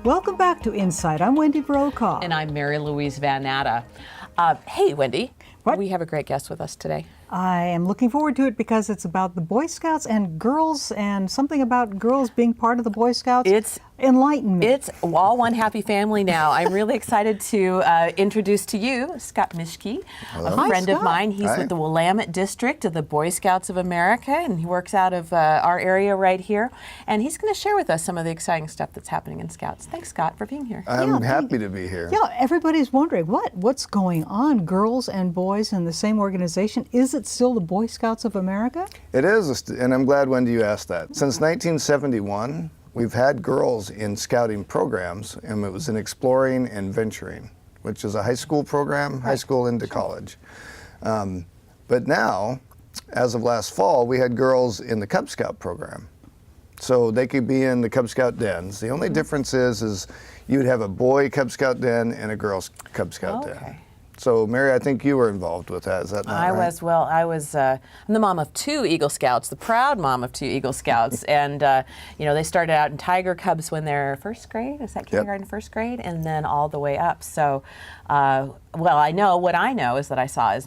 Welcome back to InSight. I'm Wendy Brokaw. And I'm Mary Louise Van Natta. Hey, Wendy. What? We have a great guest with us today. I am looking forward to it because it's about the Boy Scouts and girls and something about girls being part of the Boy Scouts. It's enlightenment. It's all one happy family now. I'm really excited to introduce to you Scott Mischke, a friend of mine. He's with the Willamette District of the Boy Scouts of America, and he works out of our area right here. And he's going to share with us some of the exciting stuff that's happening in Scouts. Thanks, Scott, for being here. I'm happy to be here. Yeah, everybody's wondering, what's going on? Girls and boys in the same organization? Is it still the Boy Scouts of America? It is, and I'm glad, Wendy, you asked that. Since 1971, we've had girls in scouting programs, and it was in Exploring and Venturing, which is a high school program, high school into college. But now, as of last fall, we had girls in the Cub Scout program. So they could be in the Cub Scout dens. The only difference is you'd have a boy Cub Scout den and a girl's Cub Scout den. So, Mary, I think you were involved with that. Is that not right? I'm the mom of 2 Eagle Scouts, the proud mom of 2 Eagle Scouts. And, they started out in Tiger Cubs when they're first grade. Is that kindergarten, first grade? And then all the way up. So, what I know is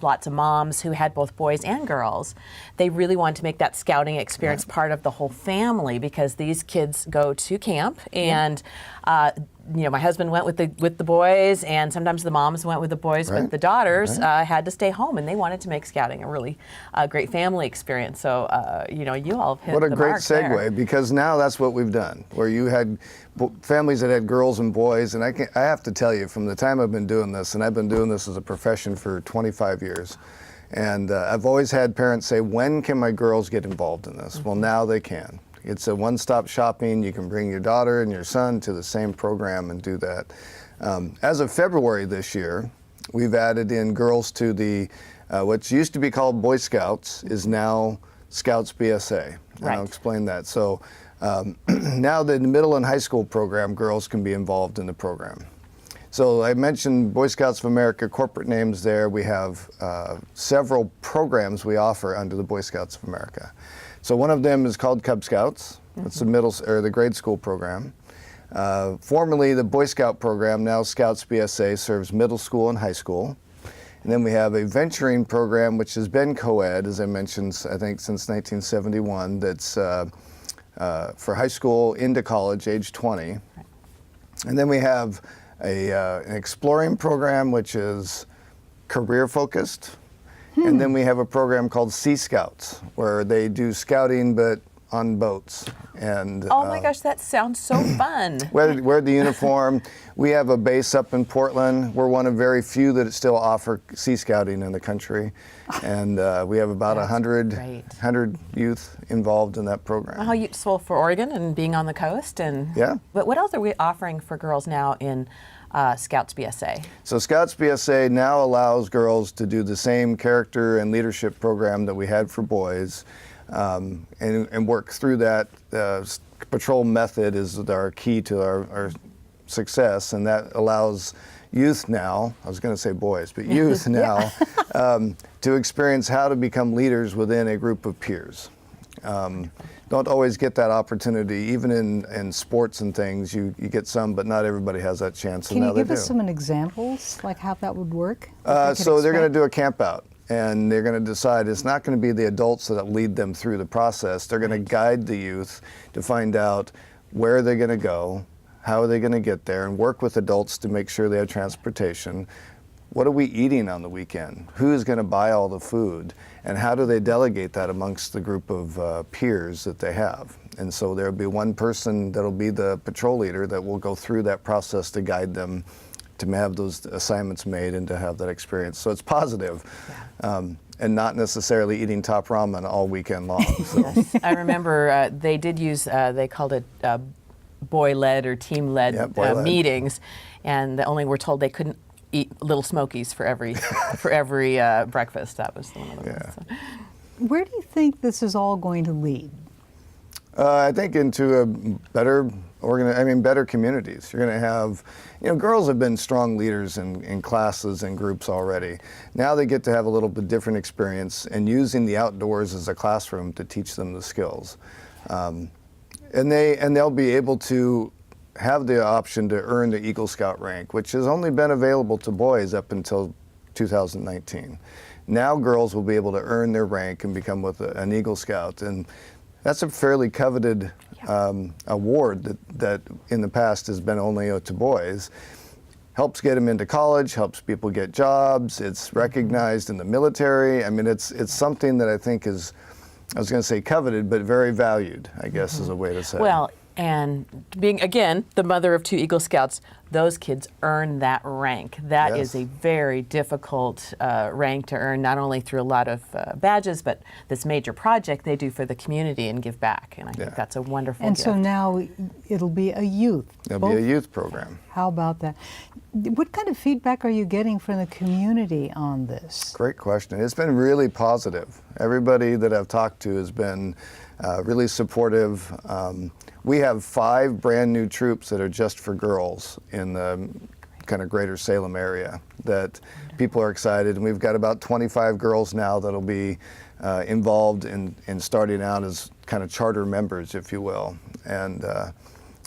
lots of moms who had both boys and girls. They really wanted to make that scouting experience part of the whole family because these kids go to camp and, my husband went with the boys, and sometimes the moms went with the boys, but the daughters had to stay home, and they wanted to make scouting a really great family experience. So, you all have hit the mark there. What a great segue, because now that's what we've done, where you had families that had girls and boys, and I have to tell you, from the time I've been doing this, and I've been doing this as a profession for 25 years, and I've always had parents say, when can my girls get involved in this? Well, now they can. It's a one-stop shopping. You can bring your daughter and your son to the same program and do that. As of February this year, we've added in girls to the, what used to be called Boy Scouts is now Scouts BSA. And I'll explain that. So now the middle and high school program, girls can be involved in the program. So I mentioned Boy Scouts of America, corporate names there. We have several programs we offer under the Boy Scouts of America. So one of them is called Cub Scouts. It's the grade school program. Formerly the Boy Scout program, now Scouts BSA, serves middle school and high school. And then we have a venturing program, which has been co-ed, as I mentioned, I think since 1971, that's for high school into college, age 20. And then we have an exploring program, which is career focused. And then we have a program called Sea Scouts, where they do scouting but on boats. And oh my gosh, that sounds so fun. Wear the uniform. We have a base up in Portland. We're one of very few that still offer sea scouting in the country. And we have about 100 youth involved in that program. How useful for Oregon and being on the coast. And But what else are we offering for girls now in Scouts BSA? So Scouts BSA now allows girls to do the same character and leadership program that we had for boys, and work through that. Patrol method is our key to our success, and that allows youth now, I was going to say boys, but youth now, to experience how to become leaders within a group of peers. Don't always get that opportunity, even in sports and things. You get some, but not everybody has that chance. Can you give us some examples, like how that would work? So they're going to do a camp out, and they're going to decide it's not going to be the adults that lead them through the process. They're going to guide the youth to find out where they're going to go, how are they going to get there, and work with adults to make sure they have transportation. What are we eating on the weekend? Who is going to buy all the food? And how do they delegate that amongst the group of peers that they have? And so there'll be one person that'll be the patrol leader that will go through that process to guide them to have those assignments made and to have that experience. So it's positive. And not necessarily eating top ramen all weekend long. So. Yes. I remember they did use, they called it boy-led or team-led meetings, and only were told they couldn't eat Little Smokies for every breakfast. That was one of the ones. So. Where do you think this is all going to lead? I think into a better communities. You're going to have, girls have been strong leaders in classes and groups already. Now they get to have a little bit different experience and using the outdoors as a classroom to teach them the skills. And they'll be able to have the option to earn the Eagle Scout rank, which has only been available to boys up until 2019. Now girls will be able to earn their rank and become an Eagle Scout, and that's a fairly coveted award that in the past has been only to boys. Helps get them into college, helps people get jobs, it's recognized in the military. I mean, it's something that I think is, I was going to say coveted, but very valued, I guess is a way to say. Well, and being, again, the mother of 2 Eagle Scouts, those kids earn that rank. That is a very difficult rank to earn, not only through a lot of badges, but this major project they do for the community and give back. And I think that's a wonderful And gift. so now it'll be a youth. It'll be a youth program. How about that? What kind of feedback are you getting from the community on this? Great question. It's been really positive. Everybody that I've talked to has been really supportive. We have 5 brand new troops that are just for girls in the kind of greater Salem area that people are excited. And we've got about 25 girls now that'll be involved in starting out as kind of charter members, if you will. And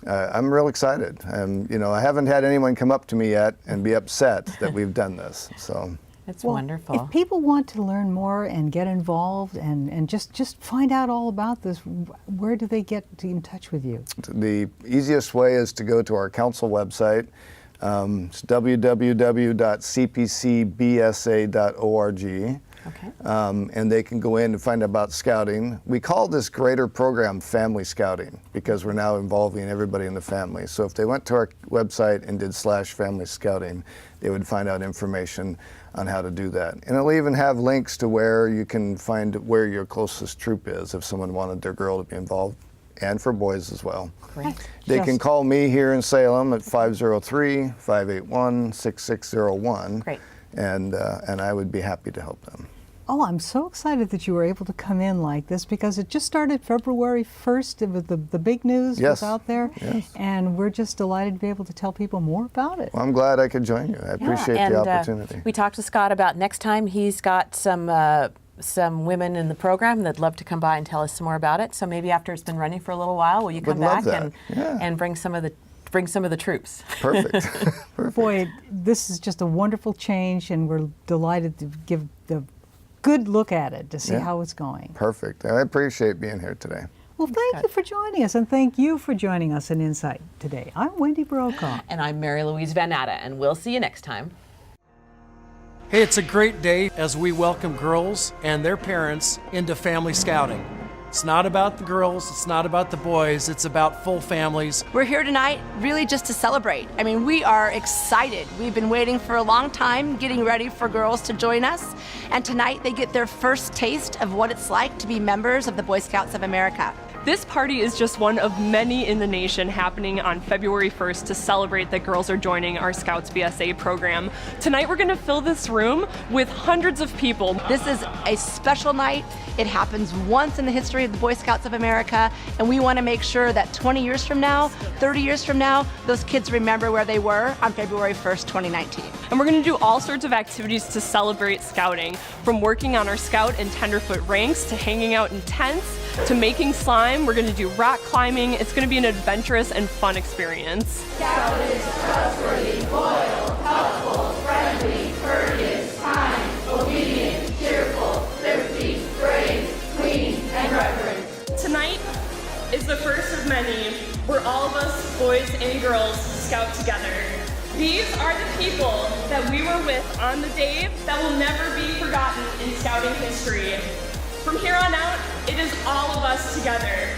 I'm real excited. And, you know, I haven't had anyone come up to me yet and be upset that we've done this. So. It's Well, wonderful. If people want to learn more and get involved and just find out all about this, where do they get in touch with you? The easiest way is to go to our council website. It's www.cpcbsa.org. Okay. And they can go in and find out about scouting. We call this greater program Family Scouting because we're now involving everybody in the family. So if they went to our website and did /Family Scouting, they would find out information on how to do that. And it'll even have links to where you can find where your closest troop is if someone wanted their girl to be involved, and for boys as well. Great. They can call me here in Salem at 503-581-6601. Great. And I would be happy to help them. Oh, I'm so excited that you were able to come in like this because it just started February 1st. It was the big news was out there. Yes. And we're just delighted to be able to tell people more about it. Well, I'm glad I could join you. I appreciate and, the opportunity. We talked to Scott about next time he's got some women in the program that'd love to come by and tell us some more about it. So maybe after it's been running for a little while, will you come Would love back that. and bring some of the troops? Perfect. Perfect. Boy, this is just a wonderful change, and we're delighted to give the good look at it to see how it's going. Perfect. I appreciate being here today. Well, thank you for joining us, and thank you for joining us in InSight today. I'm Wendy Brokaw. And I'm Mary Louise Van Natta, and we'll see you next time. Hey, it's a great day as we welcome girls and their parents into family scouting. It's not about the girls, it's not about the boys, it's about full families. We're here tonight really just to celebrate. I mean, we are excited. We've been waiting for a long time, getting ready for girls to join us. And tonight they get their first taste of what it's like to be members of the Boy Scouts of America. This party is just one of many in the nation happening on February 1st to celebrate that girls are joining our Scouts BSA program. Tonight we're going to fill this room with hundreds of people. This is a special night. It happens once in the history of the Boy Scouts of America, and we want to make sure that 20 years from now, 30 years from now, those kids remember where they were on February 1st, 2019. And we're going to do all sorts of activities to celebrate scouting, from working on our Scout and Tenderfoot ranks to hanging out in tents to making slime. We're going to do rock climbing. It's going to be an adventurous and fun experience. Scout is trustworthy, loyal, helpful, friendly, courteous, kind, obedient, cheerful, thrifty, brave, clean, and reverent. Tonight is the first of many where all of us, boys and girls, scout together. These are the people that we were with on the day that will never be forgotten in scouting history. From here on out, it is all of us together.